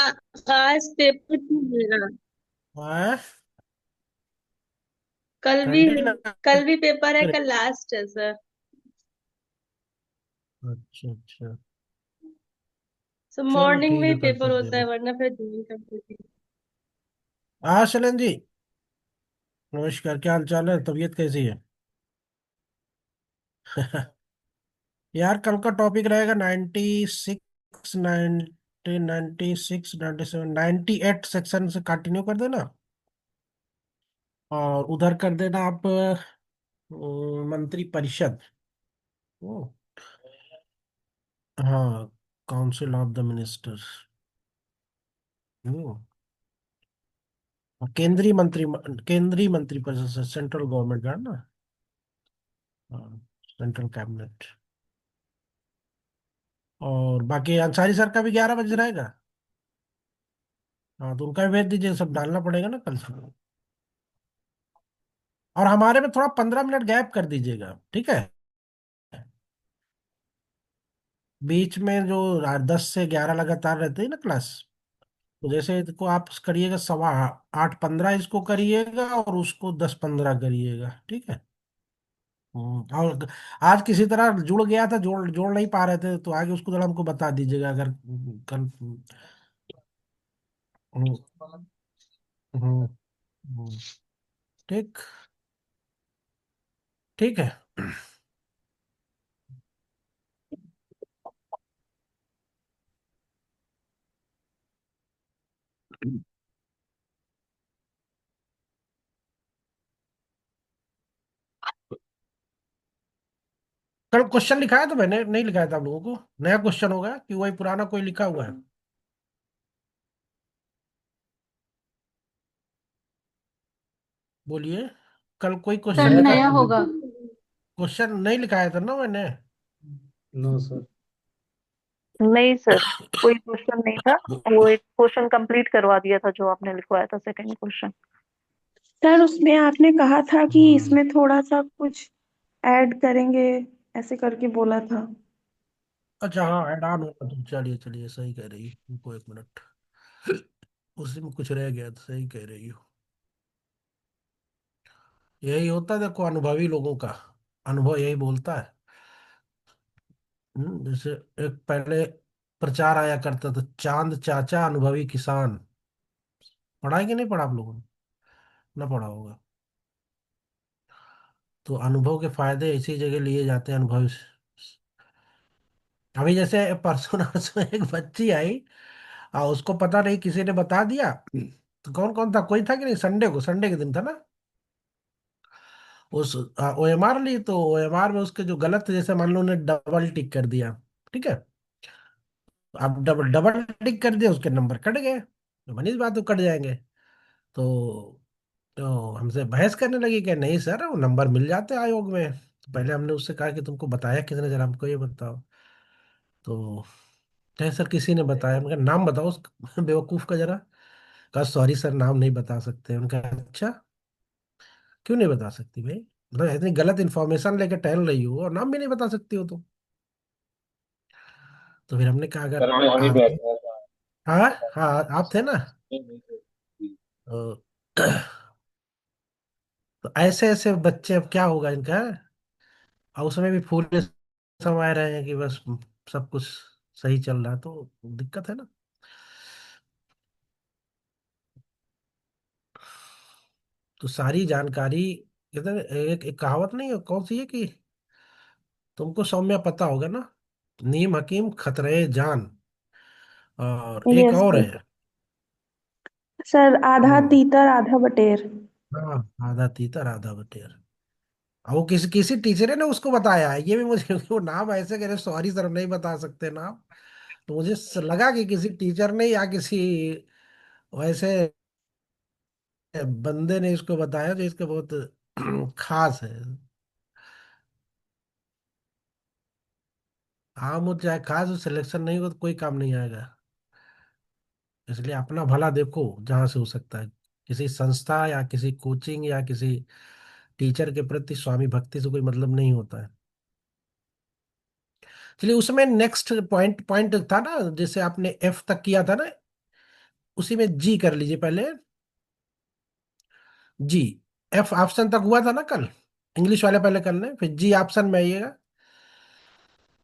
आज पेपर थी मेरा। हाँ, कल भी ठंडी लग कल भी पेपर है, रही। कल लास्ट है सर। अच्छा अच्छा। सर चलो मॉर्निंग में ठीक ही है, कल पेपर तक दे होता है, लो। वरना फिर ज्वाइन कर देती हूँ। हाँ शैलेंद्र जी, नमस्कार। क्या हाल चाल है? तबीयत कैसी है? यार कल का टॉपिक रहेगा 96, 96, 97, 98 सेक्शन से कंटिन्यू कर देना। और उधर कर देना आप मंत्री परिषद। ओ, हाँ, काउंसिल ऑफ द मिनिस्टर्स। केंद्रीय मंत्री परिषद, सेंट्रल गवर्नमेंट का ना। हाँ, सेंट्रल कैबिनेट। और बाकी अंसारी सर का भी 11 बजे रहेगा। हाँ, तो उनका भी भेज दीजिए, सब डालना पड़ेगा ना कल से। और हमारे में थोड़ा 15 मिनट गैप कर दीजिएगा, ठीक है? बीच में जो 10 से 11 लगातार रहते हैं ना क्लास, तो जैसे इसको आप करिएगा 8:15 इसको करिएगा, और उसको 10:15 करिएगा, ठीक है? और आज किसी तरह जुड़ गया था, जोड़ जोड़ नहीं पा रहे थे, तो आगे उसको जरा हमको बता दीजिएगा अगर कल। हम्म, हम्म, हम्म, ठीक। ठीक है। कल क्वेश्चन लिखाया था मैंने, नहीं लिखाया था आप लोगों को? नया क्वेश्चन होगा कि वही पुराना कोई लिखा हुआ है? बोलिए। कल कोई सर क्वेश्चन नया लिखा? नया होगा। क्वेश्चन नहीं लिखाया था ना मैंने? No sir. नहीं सर, कोई क्वेश्चन नहीं था। वो एक क्वेश्चन कंप्लीट करवा दिया था जो आपने लिखवाया था, सेकंड क्वेश्चन। सर उसमें आपने कहा था कि हाँ। इसमें थोड़ा सा कुछ ऐड करेंगे, ऐसे करके बोला था। अच्छा, हाँ, ऐड ऑन होगा तो चलिए चलिए, सही कह रही है, रुको 1 मिनट। उसी में कुछ रह गया तो सही कह रही हो। यही होता है, देखो, अनुभवी लोगों का अनुभव यही बोलता है। जैसे एक पहले प्रचार आया करता था, चांद चाचा अनुभवी किसान। पढ़ा है कि नहीं पढ़ा आप लोगों ने? ना पढ़ा होगा। तो अनुभव के फायदे इसी जगह लिए जाते हैं, अनुभव से। अभी जैसे परसों नरसों एक बच्ची आई, उसको पता नहीं, किसी ने बता दिया। तो कौन कौन था, कोई था कि नहीं? संडे के दिन था ना। उस ओएमआर ली, तो ओएमआर में उसके जो गलत थे, जैसे मान लो उन्हें डबल टिक कर दिया, ठीक है? अब डबल डबल टिक कर दिया, उसके नंबर कट गए, तो बनी बात, तो कट जाएंगे। तो हमसे बहस करने लगी कि नहीं सर, वो नंबर मिल जाते हैं आयोग में। तो पहले हमने उससे कहा कि तुमको बताया किसने, जरा हमको ये बताओ। तो कहे सर किसी ने बताया। मैं कहा नाम बताओ उस बेवकूफ का जरा। कहा सॉरी सर, नाम नहीं बता सकते। उनका अच्छा, क्यों नहीं बता सकती भाई? मतलब इतनी गलत इन्फॉर्मेशन लेके टहल रही हो और नाम भी नहीं बता सकती हो तुम? तो फिर हमने कहा अगर सर मैं वहीं आदमी। बैठा था। हाँ हाँ, आप थे ना। नहीं, नहीं, सर। जी। तो, तो ऐसे ऐसे बच्चे, अब क्या होगा इनका? और उसमें भी फूल समाये रहे हैं कि बस सब कुछ सही चल रहा है, तो दिक्कत है ना। तो सारी जानकारी, कहते हैं एक कहावत नहीं है, कौन सी है कि तुमको सौम्य पता होगा ना, नीम हकीम खतरे जान। और एक यस और सर। है। सर आधा हम्म, तीतर आधा बटेर। हाँ, आधा तीतर आधा बटेर। और वो किसी किसी टीचर ने उसको बताया है, ये भी मुझे क्योंकि वो नाम ऐसे कह रहे, सॉरी सर हम नहीं बता सकते नाम। तो मुझे लगा कि किसी टीचर ने या किसी वैसे बंदे ने इसको बताया जो इसका बहुत खास है। हाँ, मुझे चाहे खास हो, सिलेक्शन नहीं हो तो कोई काम नहीं आएगा। इसलिए अपना भला देखो जहां से हो सकता है। किसी संस्था या किसी कोचिंग या किसी टीचर के प्रति स्वामी भक्ति से कोई मतलब नहीं होता है। चलिए, उसमें नेक्स्ट पॉइंट पॉइंट था ना, जैसे आपने एफ तक किया था ना, उसी में जी कर लीजिए पहले। जी। एफ ऑप्शन तक हुआ था ना कल, इंग्लिश वाले पहले कर लें, फिर जी ऑप्शन में आइएगा।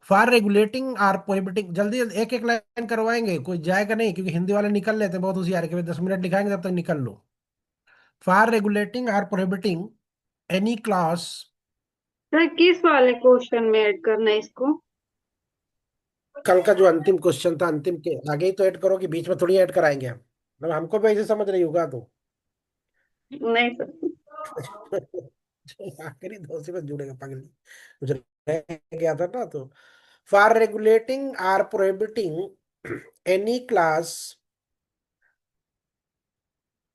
फॉर रेगुलेटिंग आर प्रोहिबिटिंग, जल्दी एक एक लाइन करवाएंगे, कोई जाएगा नहीं, क्योंकि हिंदी वाले निकल लेते हैं बहुत होशियार है कि भाई 10 मिनट दिखाएंगे तब तक निकल लो। For regulating or prohibiting any class. Sir किस वाले क्वेश्चन में ऐड करना है इसको? कल का जो अंतिम क्वेश्चन था, अंतिम के आगे ही तो ऐड करो, कि बीच में थोड़ी ऐड कराएंगे हम, मतलब हमको भी ऐसे समझ रही होगा तो। नहीं सर। आखिरी दो से बस जुड़ेगा पागल, मुझे रह गया था ना तो। For regulating or prohibiting any class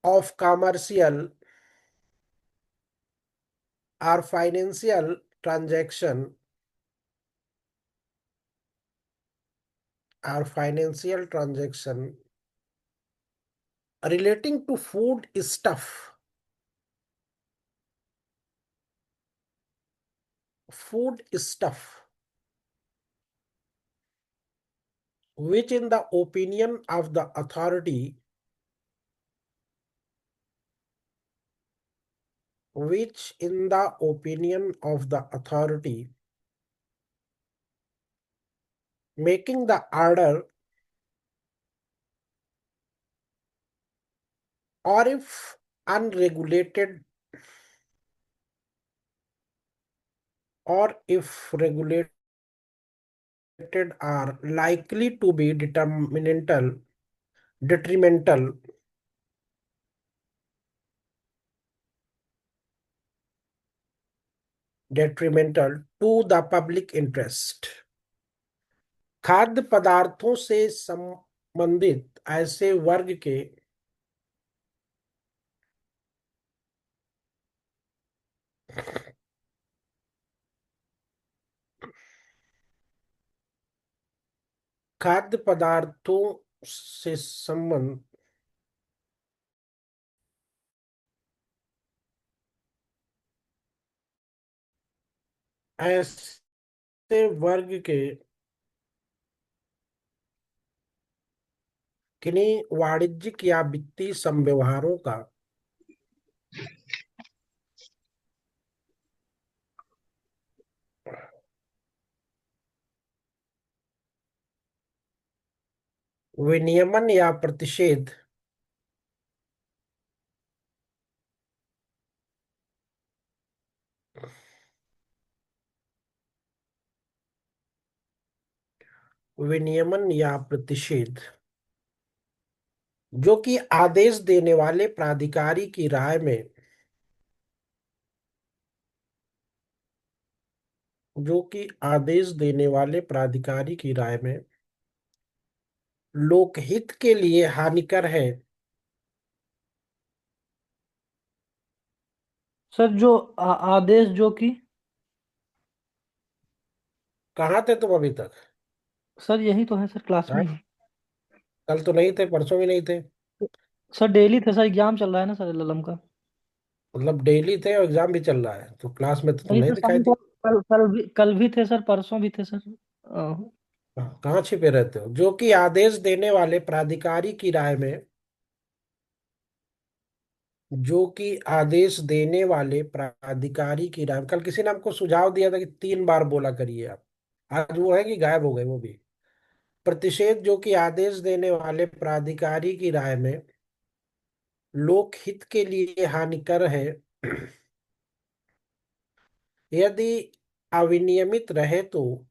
of commercial or financial transaction or financial transaction relating to food stuff, food stuff, which in the opinion of the authority, which in the opinion of the authority making the order, or if unregulated, or if regulated are likely to be detrimental to the public interest। खाद्य पदार्थों से संबंधित ऐसे वर्ग के खाद्य पदार्थों से संबंध ऐसे वर्ग के किन्हीं वाणिज्यिक या वित्तीय संव्यवहारों का विनियमन या प्रतिषेध विनियमन या प्रतिषेध जो कि आदेश देने वाले प्राधिकारी की राय में, जो कि आदेश देने वाले प्राधिकारी की राय में लोकहित के लिए हानिकर है। सर जो आदेश जो कि, कहाँ थे तुम अभी तक? सर यही तो है सर, क्लास में हाँ? ही। कल तो नहीं थे, परसों भी नहीं थे। सर डेली थे सर, एग्जाम चल रहा है ना सर एलएलएम का। मतलब डेली थे और एग्जाम भी चल रहा है, तो क्लास में तो तुम नहीं नहीं तो दिखाई सर, थी। कल भी थे सर, परसों भी थे सर। कहाँ छिपे रहते हो? जो कि आदेश देने वाले प्राधिकारी की राय में, जो कि आदेश देने वाले प्राधिकारी की राय, कल किसी ने हमको सुझाव दिया था कि 3 बार बोला करिए आप, आज वो है कि गायब हो गए वो भी। प्रतिषेध जो कि आदेश देने वाले प्राधिकारी की राय में लोकहित के लिए हानिकर है, यदि अविनियमित रहे तो,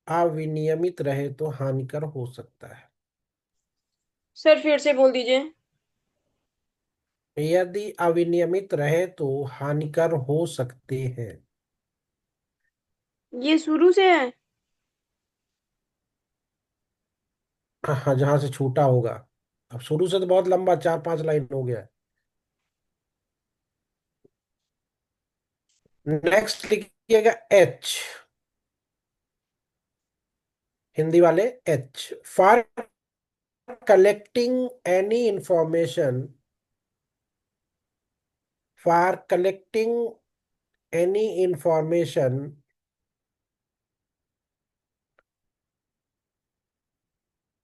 अविनियमित रहे तो हानिकर हो सकता है। सर फिर से बोल दीजिए। यदि अविनियमित रहे तो हानिकर हो सकते हैं। ये शुरू से है? हाँ, जहां से छूटा होगा। अब शुरू से तो बहुत लंबा, 4-5 लाइन हो गया। नेक्स्ट लिखिएगा एच, हिंदी वाले H. For collecting any information, for collecting any information,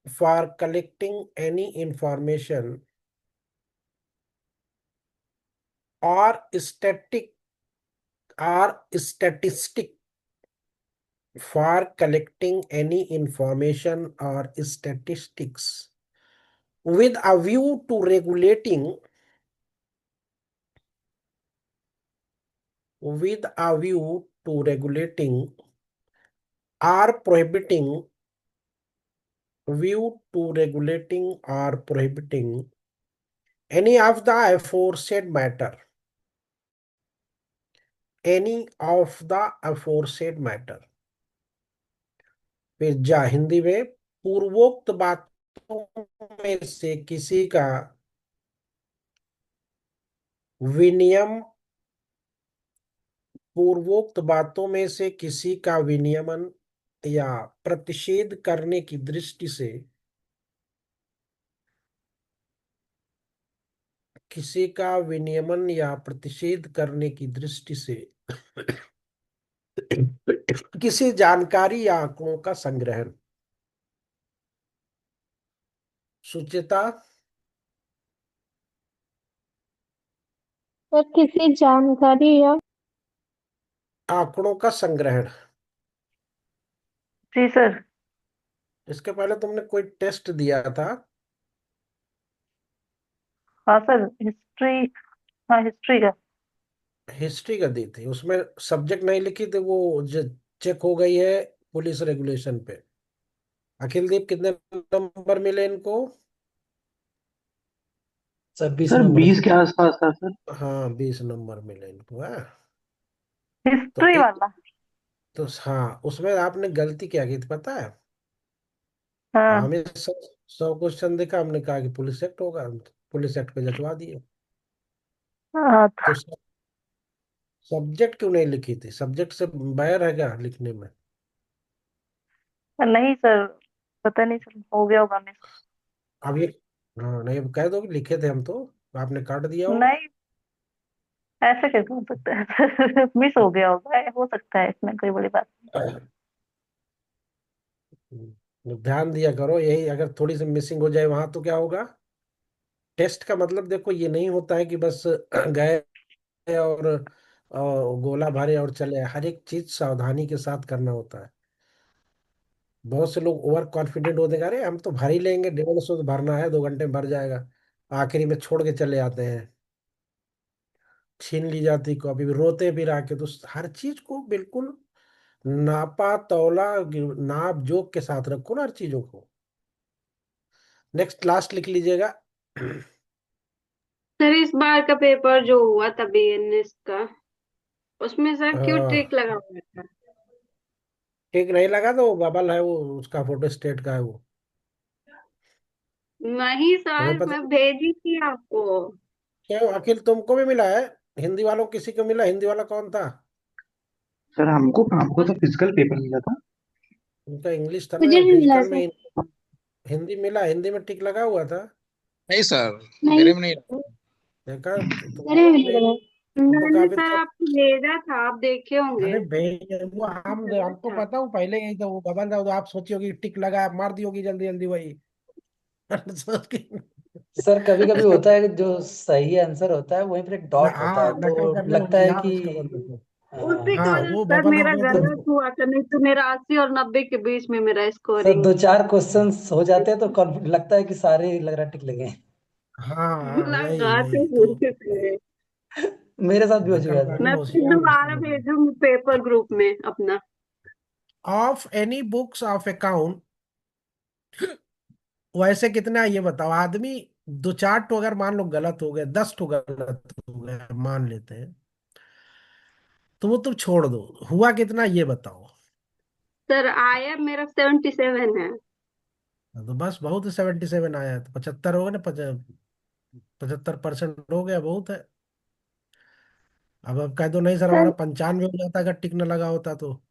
for collecting any information or statistic for collecting any information or statistics with a view to regulating or prohibiting any of the aforesaid matter फिर जा हिंदी में पूर्वोक्त बातों में से किसी का विनियम पूर्वोक्त बातों में से किसी का विनियमन या प्रतिषेध करने की दृष्टि से किसी का विनियमन या प्रतिषेध करने की दृष्टि से किसी जानकारी या आंकड़ों का संग्रहण। सुचिता, सर किसी जानकारी या आंकड़ों का संग्रहण। जी सर। इसके पहले तुमने कोई टेस्ट दिया था? हाँ सर, हिस्ट्री। हाँ, हिस्ट्री का। हिस्ट्री का दी थी, उसमें सब्जेक्ट नहीं लिखी थी, वो चेक हो गई है पुलिस रेगुलेशन पे। अखिलदीप, कितने नंबर मिले इनको? सर 20 सर नंबर 20 के आसपास था सर। हाँ, 20 नंबर मिले इनको। है तो हिस्ट्री वाला। तो हाँ, उसमें आपने गलती क्या की थी पता है? हाँ। हमें 100 क्वेश्चन देखा, हमने कहा कि पुलिस एक्ट होगा, हम पुलिस एक्ट पे जचवा दिए। हाँ, तो सब्जेक्ट क्यों नहीं लिखी थी? सब्जेक्ट से बैर है क्या लिखने में? नहीं सर, पता नहीं चल हो गया होगा मिस। अब ये, हाँ नहीं, अब कह दो कि लिखे थे हम, तो आपने काट दिया होगा। नहीं, ऐसे कैसे हो सकता है सर? मिस हो गया होगा, हो सकता है, इसमें कोई बड़ी बात ध्यान दिया करो, यही अगर थोड़ी सी मिसिंग हो जाए वहां तो क्या होगा? टेस्ट का मतलब देखो ये नहीं होता है कि बस गए और गोला भरे और चले। हर एक चीज सावधानी के साथ करना होता है। बहुत से लोग ओवर कॉन्फिडेंट होते हैं, अरे हम तो भर ही लेंगे, 150 तो भरना है, 2 घंटे में भर जाएगा। आखिरी में छोड़ के चले आते हैं, छीन ली जाती कॉपी, भी रोते फिर आके। तो हर चीज को बिल्कुल नापा तौला, नाप जोक के साथ रखो ना हर चीजों को। नेक्स्ट, लास्ट लिख लीजिएगा। सर इस बार का पेपर जो हुआ था बीएनएस का, उसमें सर क्यों ट्रिक हाँ, लगा हुआ था? ठीक नहीं लगा तो वो बबल है, वो उसका फोटो स्टेट का है वो। नहीं तुम्हें सर, पता मैं भेजी थी आपको। क्यों? अखिल, तुमको भी मिला है? हिंदी वालों को किसी को मिला? हिंदी वाला कौन था? सर हमको तो फिजिकल पेपर मिला था। उनका इंग्लिश था मुझे ना, नहीं मिला फिजिकल में सर। हिंदी मिला, हिंदी में टिक लगा हुआ था। नहीं सर, नहीं, मेरे में नहीं। देखा मेरे तुम्हारे में में? नहीं तो मैंने काफी सर सब। आपको भेजा था, आप देखे होंगे। अरे भाई, वो हमको था। पता हूँ पहले यही था, वो बबन था, तो आप सोची होगी टिक लगा, आप मार दी होगी जल्दी जल्दी वही। सोच के सर कभी कभी होता है कि जो सही आंसर होता है वहीं पर एक डॉट होता है, नकल तो करने लगता होगी है आप कि उसका मतलब। उसी की हाँ, वजह वो से सर बबन हो मेरा गया गलत तो। हुआ था, नहीं तो मेरा 80 और 90 के बीच में मेरा सर स्कोरिंग। 2-4 क्वेश्चन हो जाते हैं तो लगता है कि सारे लग रहा टिक लगे हैं। हाँ हाँ, यही लगाते यही तो। पूरे थे। मेरे साथ भी हो चुका है सर। नकलबाजी मैं फिर होशियार दोबारा भेजूंगी पेपर ग्रुप में अपना। Of any books of account. वैसे कितना है ये बताओ? आदमी 2-4 तो अगर मान लो गलत हो गए, 10 तो गलत हो गए, मान लेते हैं, तो वो तुम छोड़ दो, हुआ कितना ये बताओ। सर आया मेरा 77 है। तो बस बहुत है, 77 आया है तो 75 हो गए ना, 75% हो गया, बहुत है। अब कह दो नहीं सर हमारा सर 95 हो जाता अगर टिक न लगा होता तो।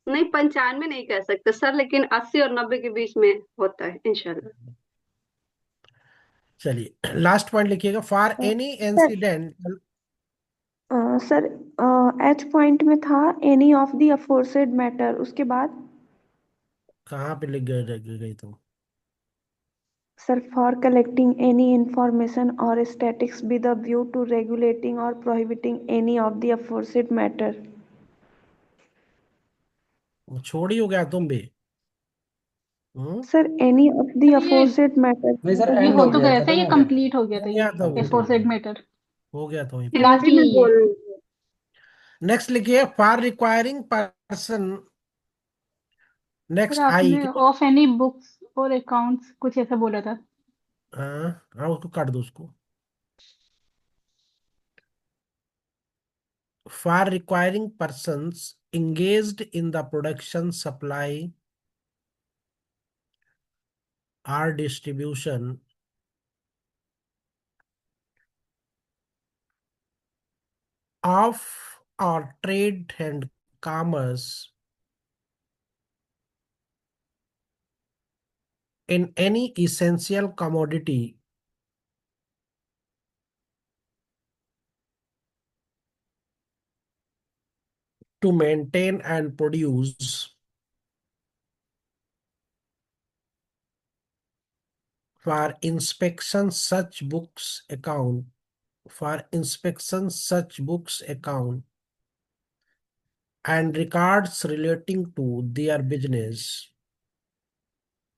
नहीं, 95 नहीं कह सकते सर, लेकिन 80 और 90 के बीच में होता है इंशाल्लाह। चलिए, लास्ट पॉइंट लिखिएगा। For any sir incident. Sir H point में था any of the aforesaid matter, उसके बाद कहाँ पे लिख गए गई तुम? Sir, for collecting any information or statistics with a view to regulating or prohibiting any of the aforesaid matter. छोड़ ही हो गया तुम भी। Sir, any of the ये aforesaid matter. नहीं सर, ये एंड हो हो तो गया, गया था, खत्म ये हो गया। कंप्लीट हो गया था, हो गया था ये वो तो, एफोरसेड मैटर हो गया था वहीं पे। लास्ट भी मैं ही है। बोल रही हूँ। नेक्स्ट लिखिए, फॉर रिक्वायरिंग पर्सन। फिर नेक्स्ट आई आपने क्यों? ऑफ एनी बुक्स और अकाउंट्स कुछ ऐसा बोला था। हाँ हाँ, उसको काट दो उसको। For requiring persons engaged in the production, supply or distribution of or trade and commerce in any essential commodity to maintain and produce for inspection such books account and records relating to their business.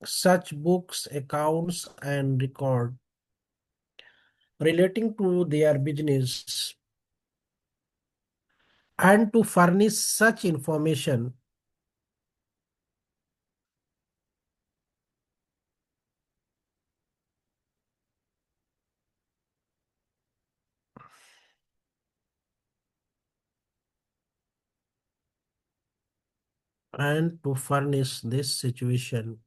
Such books, accounts, and record relating to their business, and to furnish such information and to furnish this situation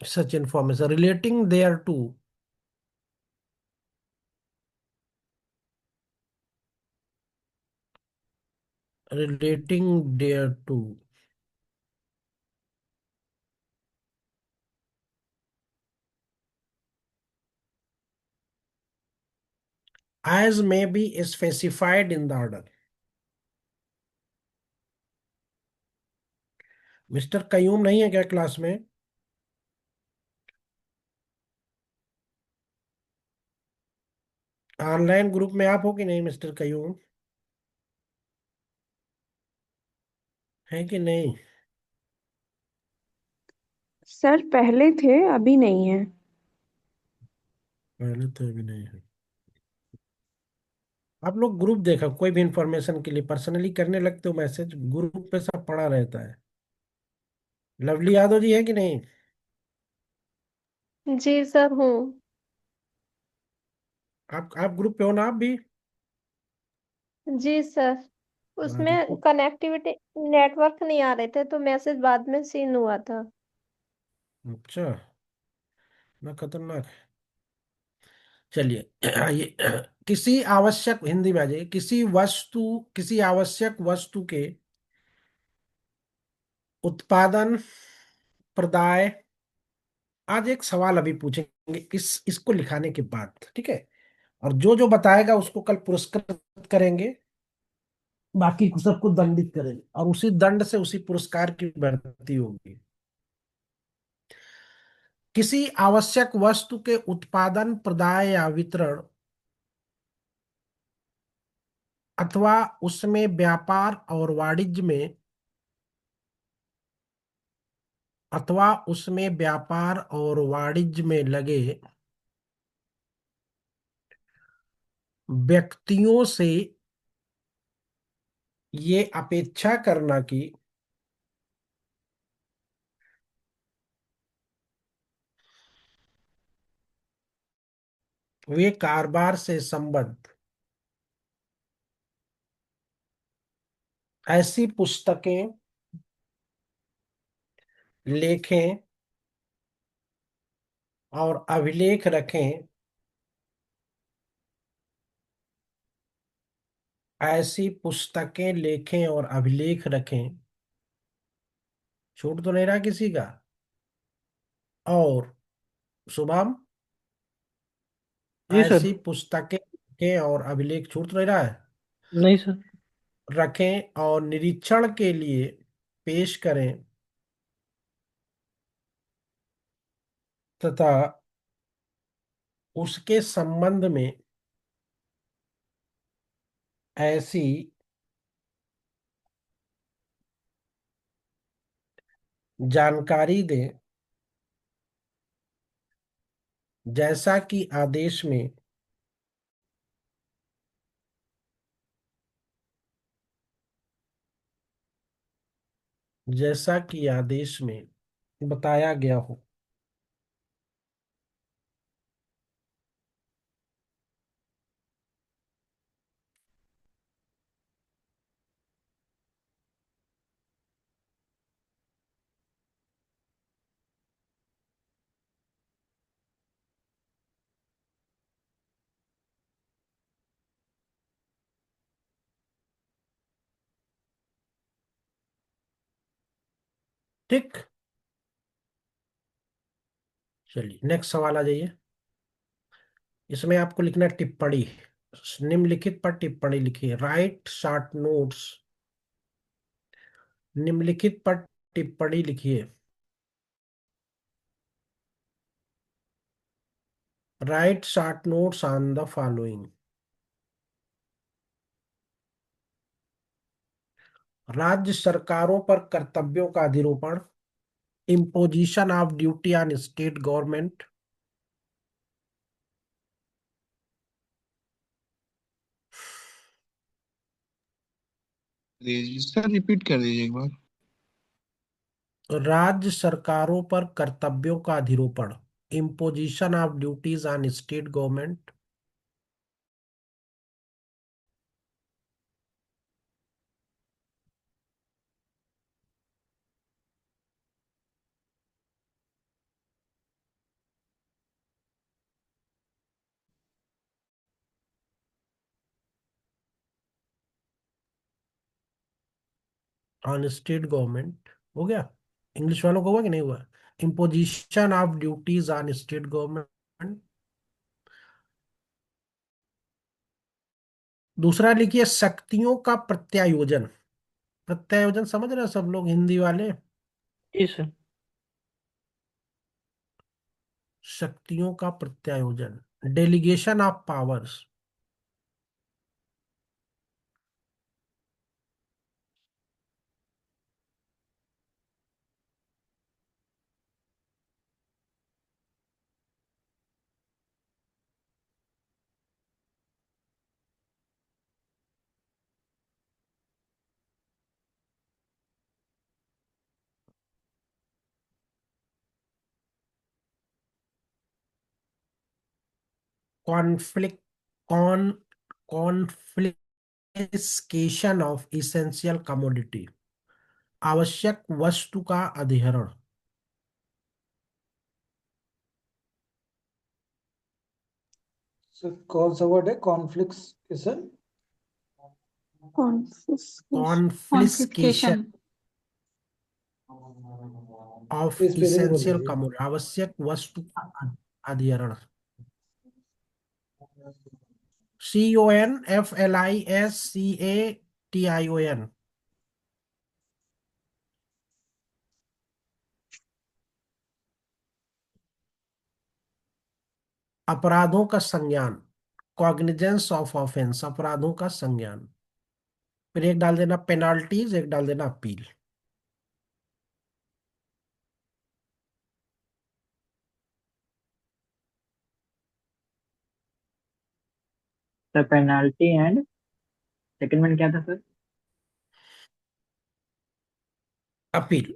such information relating thereto, relating thereto, as may be specified in the order. Mister Qayyum नहीं है क्या class में? Online group में आप हो कि नहीं mister Qayyum? है कि नहीं? सर पहले थे, अभी नहीं है। पहले तो भी नहीं है। आप लोग ग्रुप देखा, कोई भी इंफॉर्मेशन के लिए पर्सनली करने लगते हो मैसेज, ग्रुप पे सब पड़ा रहता है। लवली यादव जी है कि नहीं? जी सर हूँ। आप ग्रुप पे हो ना आप भी? जी सर, हाँ उसमें कनेक्टिविटी नेटवर्क नहीं आ रहे थे तो मैसेज बाद में सीन हुआ था। अच्छा, ना खतरनाक है। चलिए ये किसी आवश्यक, हिंदी में आ जाइए, किसी आवश्यक वस्तु के उत्पादन, प्रदाय। आज एक सवाल अभी पूछेंगे इसको लिखाने के बाद, ठीक है? और जो जो बताएगा उसको कल पुरस्कृत करेंगे, बाकी को सबको दंडित करेंगे, और उसी दंड से उसी पुरस्कार की भर्ती होगी। किसी आवश्यक वस्तु के उत्पादन, प्रदाय या वितरण अथवा उसमें व्यापार और वाणिज्य में लगे व्यक्तियों से ये अपेक्षा करना कि वे कारोबार से संबद्ध ऐसी पुस्तकें लेखें और अभिलेख रखें, छूट तो नहीं रहा किसी का? और शुभम, जी सर। ऐसी पुस्तकें लिखें और अभिलेख, छूट तो नहीं रहा है? नहीं सर। रखें और निरीक्षण के लिए पेश करें तथा उसके संबंध में ऐसी जानकारी दें जैसा कि आदेश में बताया गया हो। ठीक, चलिए नेक्स्ट सवाल आ जाइए। इसमें आपको लिखना है टिप्पणी। निम्नलिखित पर टिप्पणी लिखिए। Write short notes. निम्नलिखित पर टिप्पणी लिखिए। Write short notes on the following. राज्य सरकारों पर कर्तव्यों का अधिरोपण, imposition of duty on state government, sir repeat कर दीजिए एक बार। राज्य सरकारों पर कर्तव्यों का अधिरोपण, imposition of duties on state government, on state government. हो गया? इंग्लिश वालों को हुआ कि नहीं हुआ? Imposition of duties on state government. दूसरा लिखिए शक्तियों का प्रत्यायोजन। प्रत्यायोजन समझ रहे हैं सब लोग हिंदी वाले? जी सर। शक्तियों का प्रत्यायोजन, delegation of powers. Conflict con confliction of essential commodity, आवश्यक वस्तु का अधिहरण। सर कौन सा वर्ड है? Conflict Confiscation. Confliction confiscation. Of spelling बोल इसेंशियल दीजिए। कमोडिटी, आवश्यक वस्तु का अधिहरण। CONFLISCATION। अपराधों का संज्ञान, कॉग्निजेंस ऑफ ऑफेंस, अपराधों का संज्ञान। फिर एक डाल देना पेनाल्टीज, एक डाल देना appeal. Sir penalty and second one क्या था सर? अपील।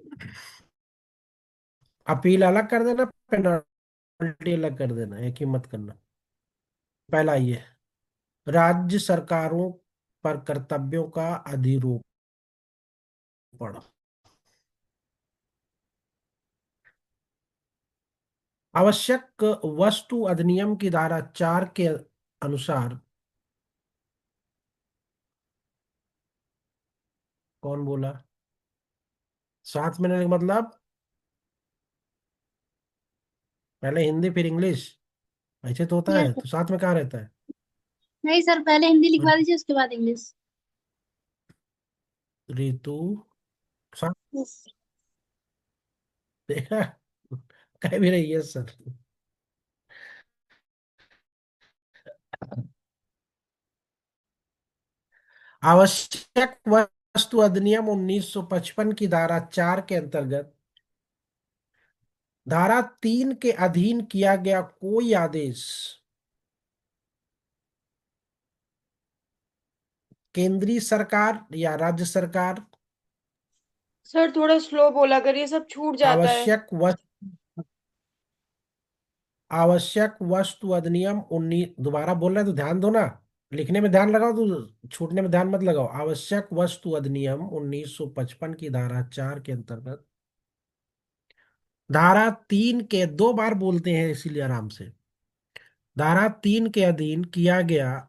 अपील अलग कर देना, पेनाल्टी अलग कर देना, एक ही मत करना। पहला ये राज्य सरकारों पर कर्तव्यों का अधिरोपण। आवश्यक वस्तु अधिनियम की धारा 4 के अनुसार, कौन बोला? साथ में रहने का मतलब पहले हिंदी फिर इंग्लिश, ऐसे तो होता यस है? सर। तो साथ में कहाँ रहता है? नहीं सर, पहले हिंदी लिखवा और दीजिए उसके बाद इंग्लिश। ऋतु सा देखा, कह भी रही है सर। आवश्यक वस्तु अधिनियम 1955 की धारा 4 के अंतर्गत धारा 3 के अधीन किया गया कोई आदेश केंद्रीय सरकार या राज्य सरकार सर थोड़ा स्लो बोला करिए, सब छूट जाता है। आवश्यक वस्तु अधिनियम 19, दोबारा बोल रहे हैं तो ध्यान दो ना, लिखने में ध्यान लगाओ, तो छूटने में ध्यान मत लगाओ। आवश्यक वस्तु अधिनियम 1955 की धारा 4 के अंतर्गत धारा 3 के, 2 बार बोलते हैं इसीलिए आराम से, धारा 3 के अधीन किया गया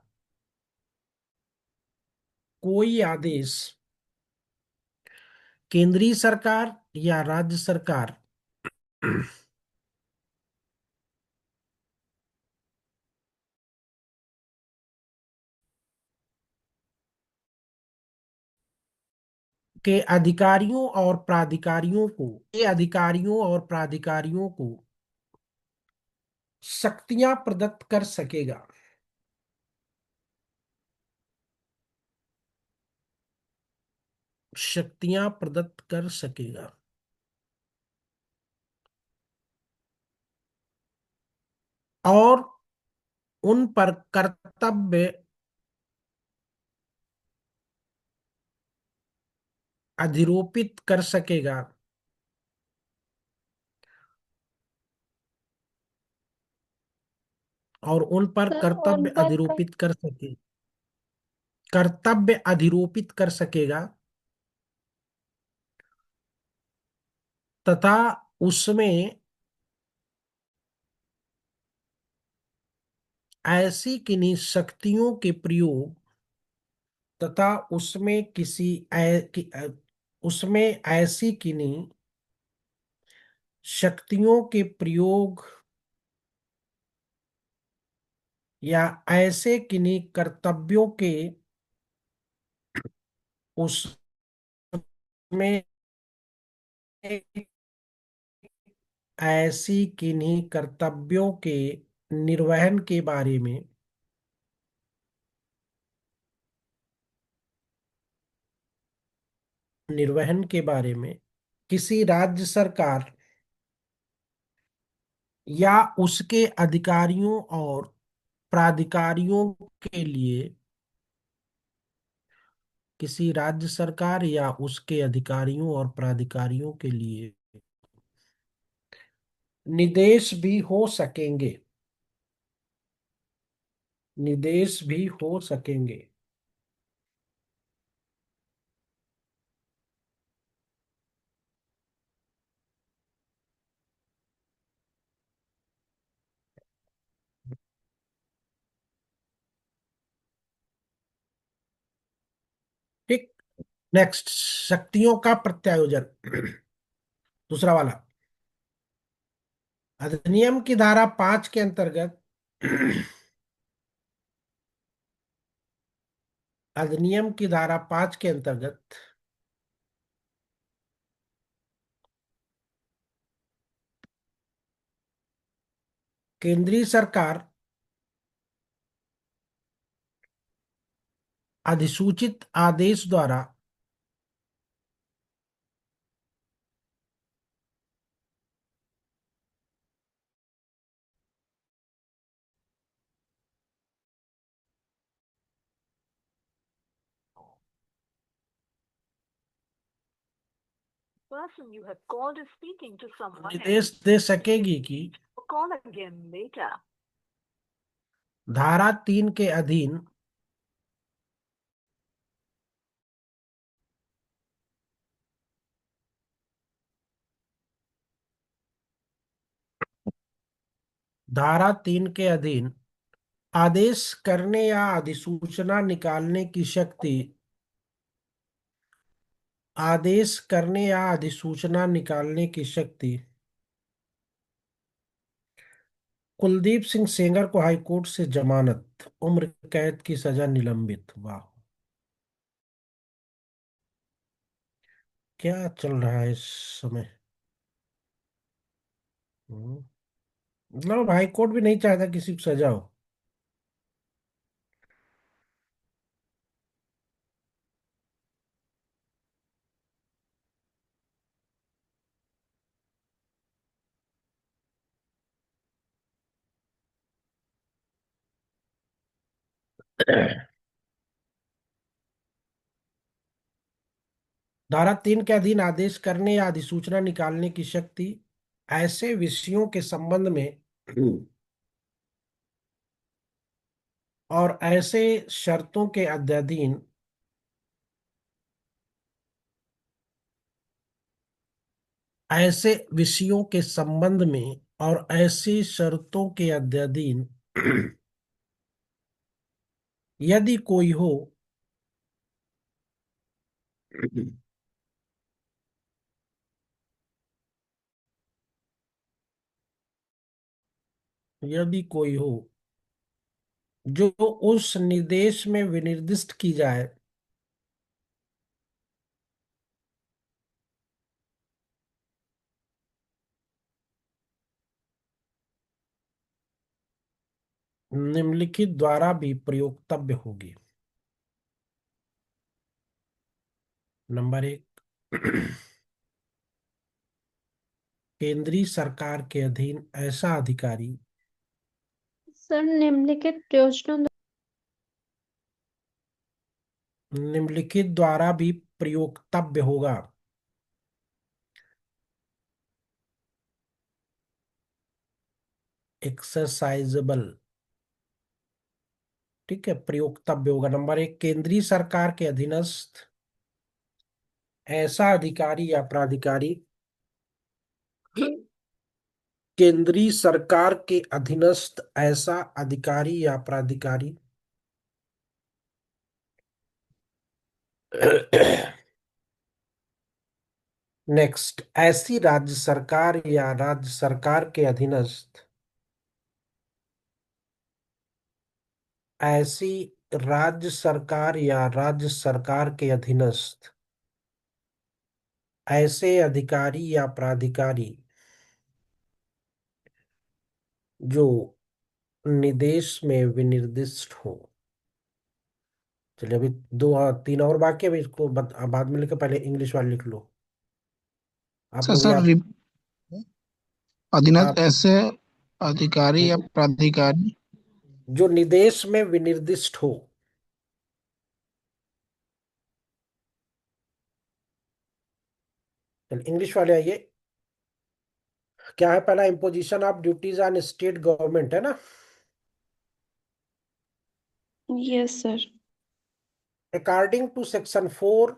कोई आदेश केंद्रीय सरकार या राज्य सरकार के अधिकारियों और प्राधिकारियों को शक्तियां प्रदत्त कर सकेगा। शक्तियां प्रदत्त कर सकेगा और उन पर कर्तव्य अधिरोपित कर सकेगा और उन पर सर उन पर कर्तव्य अधिरोपित कर सकेगा तथा उसमें ऐसी किन्हीं शक्तियों के प्रयोग तथा उसमें ऐसी किन्हीं शक्तियों के प्रयोग या ऐसे किन्हीं कर्तव्यों के उसमें ऐसी किन्हीं कर्तव्यों के निर्वहन के बारे में किसी राज्य सरकार या उसके अधिकारियों और प्राधिकारियों के लिए किसी राज्य सरकार या उसके अधिकारियों और प्राधिकारियों के लिए निर्देश भी हो सकेंगे। निर्देश भी हो सकेंगे। ठीक। नेक्स्ट, शक्तियों का प्रत्यायोजन। दूसरा वाला, अधिनियम की धारा 5 के अंतर्गत अधिनियम की धारा 5 के अंतर्गत केंद्रीय सरकार अधिसूचित आदेश द्वारा निर्देश दे सकेगी कि धारा 3 के अधीन धारा 3 के अधीन आदेश करने या अधिसूचना निकालने की शक्ति आदेश करने या अधिसूचना निकालने की शक्ति कुलदीप सिंह सेंगर को हाईकोर्ट से जमानत, उम्र कैद की सजा निलंबित। वाह। क्या चल रहा है इस समय? हम्म, मतलब हाई कोर्ट भी नहीं चाहता किसी को सजा हो। धारा 3 के अधीन आदेश करने या अधिसूचना निकालने की शक्ति ऐसे विषयों के संबंध में और ऐसे शर्तों के अध्ययन ऐसे विषयों के संबंध में और ऐसी शर्तों के अध्ययन यदि कोई हो यदि कोई हो जो उस निर्देश में विनिर्दिष्ट की जाए निम्नलिखित द्वारा भी प्रयोक्तव्य होगी। नंबर 1, केंद्रीय सरकार के अधीन ऐसा अधिकारी सर निम्नलिखित प्रयोजनों निम्नलिखित द्वारा भी प्रयोक्तव्य होगा। एक्सरसाइजेबल, ठीक है, प्रयोक्तव्य होगा। नंबर 1, केंद्रीय सरकार के अधीनस्थ ऐसा अधिकारी या प्राधिकारी केंद्रीय सरकार के अधीनस्थ ऐसा अधिकारी या प्राधिकारी नेक्स्ट, ऐसी राज्य सरकार या राज्य सरकार के अधीनस्थ ऐसी राज्य सरकार या राज्य सरकार के अधीनस्थ ऐसे अधिकारी या प्राधिकारी जो निदेश में विनिर्दिष्ट हो। चलिए अभी 2 3 और बाकी है, अभी इसको बाद में लिखो, पहले इंग्लिश वाले लिख लो। आप सर लोग सर याद, अधीनस्थ आप ऐसे अधिकारी या प्राधिकारी जो निदेश में विनिर्दिष्ट हो। चलिए इंग्लिश वाले आइए। क्या है पहला? Imposition of duties on state government, है ना? Yes, sir. According to section 4,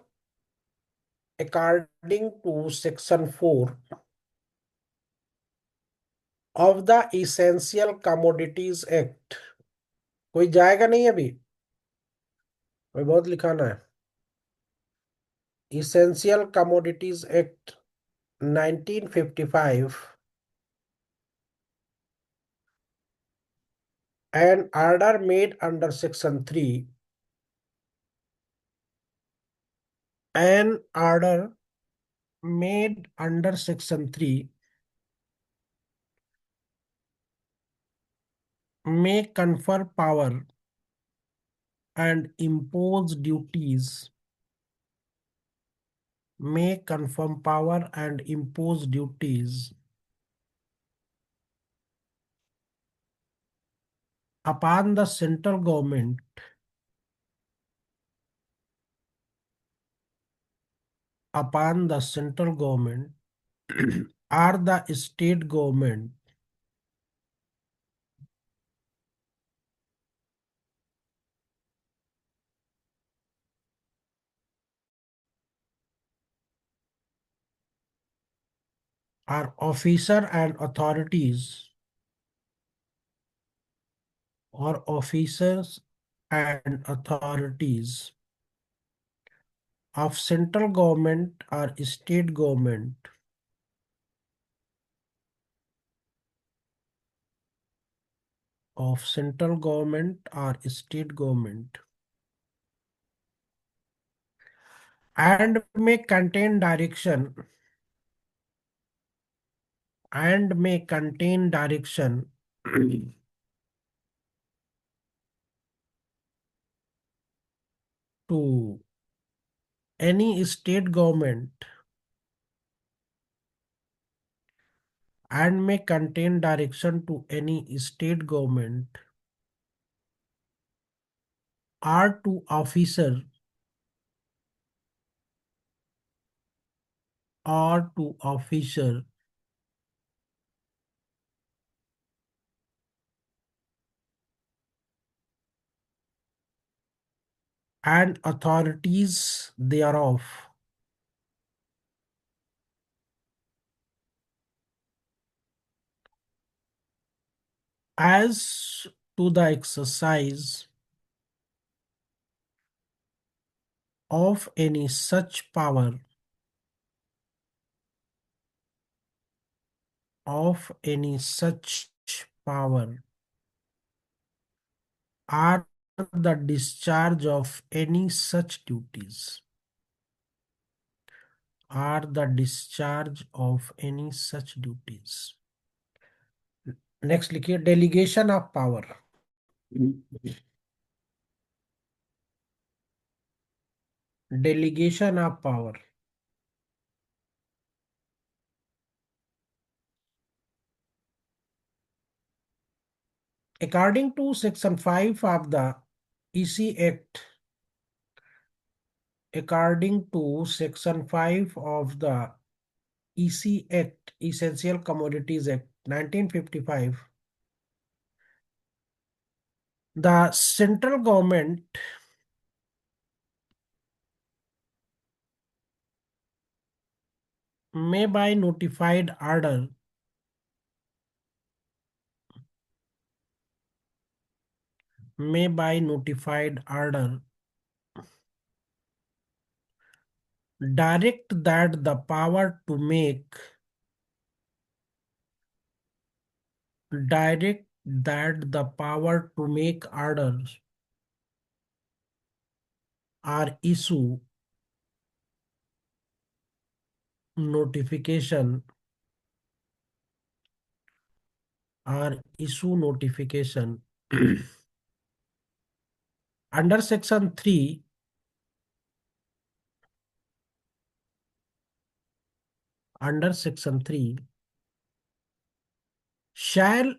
according to section 4 of the Essential Commodities Act। कोई जाएगा नहीं अभी, कोई बहुत लिखाना है। Essential Commodities Act 1955 an order made under section 3, an order made under section 3 may confer power and impose duties, may confer power and impose duties upon the central government upon the central government or the state government or officer and authorities or officers and authorities of central government or state government of central government or state government and may contain direction and may contain direction to any state government and may contain direction to any state government or to officer or to officer and authorities thereof as to the exercise of any such power of any such power or the discharge of any such duties or the discharge of any such duties. Next लिखिए delegation of power. Delegation of power. According to Section 5 of the EC Act, according to Section 5 of the EC Act, Essential Commodities Act 1955, the central government may by notified order direct that the power to make orders or issue notification under Section 3 shall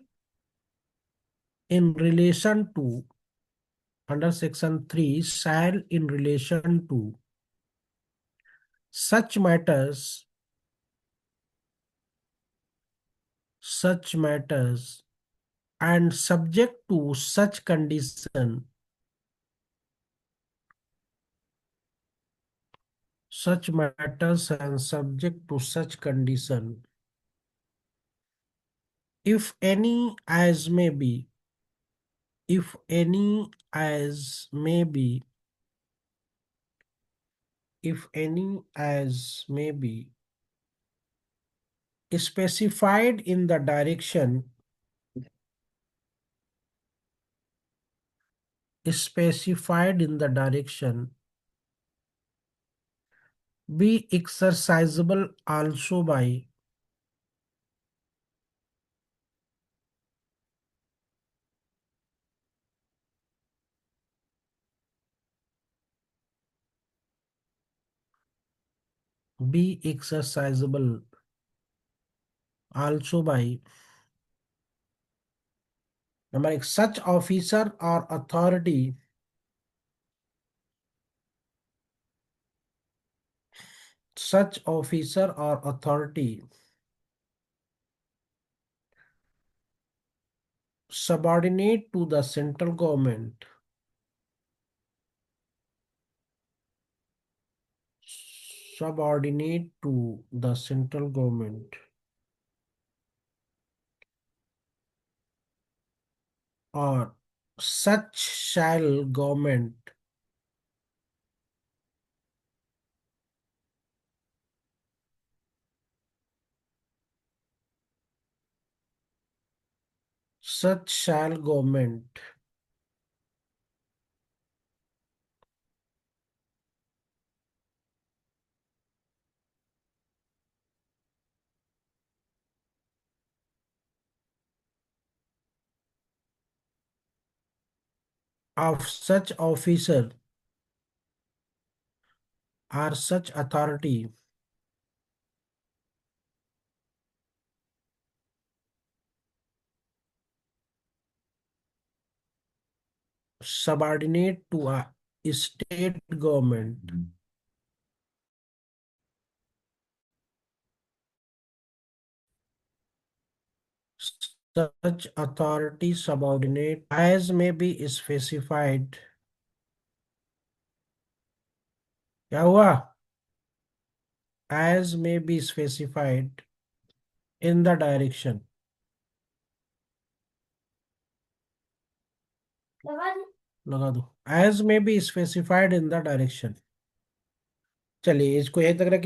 in relation to such matters and subject to such condition if any as may be specified in the direction be exercisable also by number एक, such officer or authority subordinate to the central government or such shall government of such officer or such authority subordinate to a state government such authority subordinate as may be specified. क्या हुआ? As may be specified in the direction. लगा दो. As may be specified in the direction. चलिए इसको यहीं तक रखिए.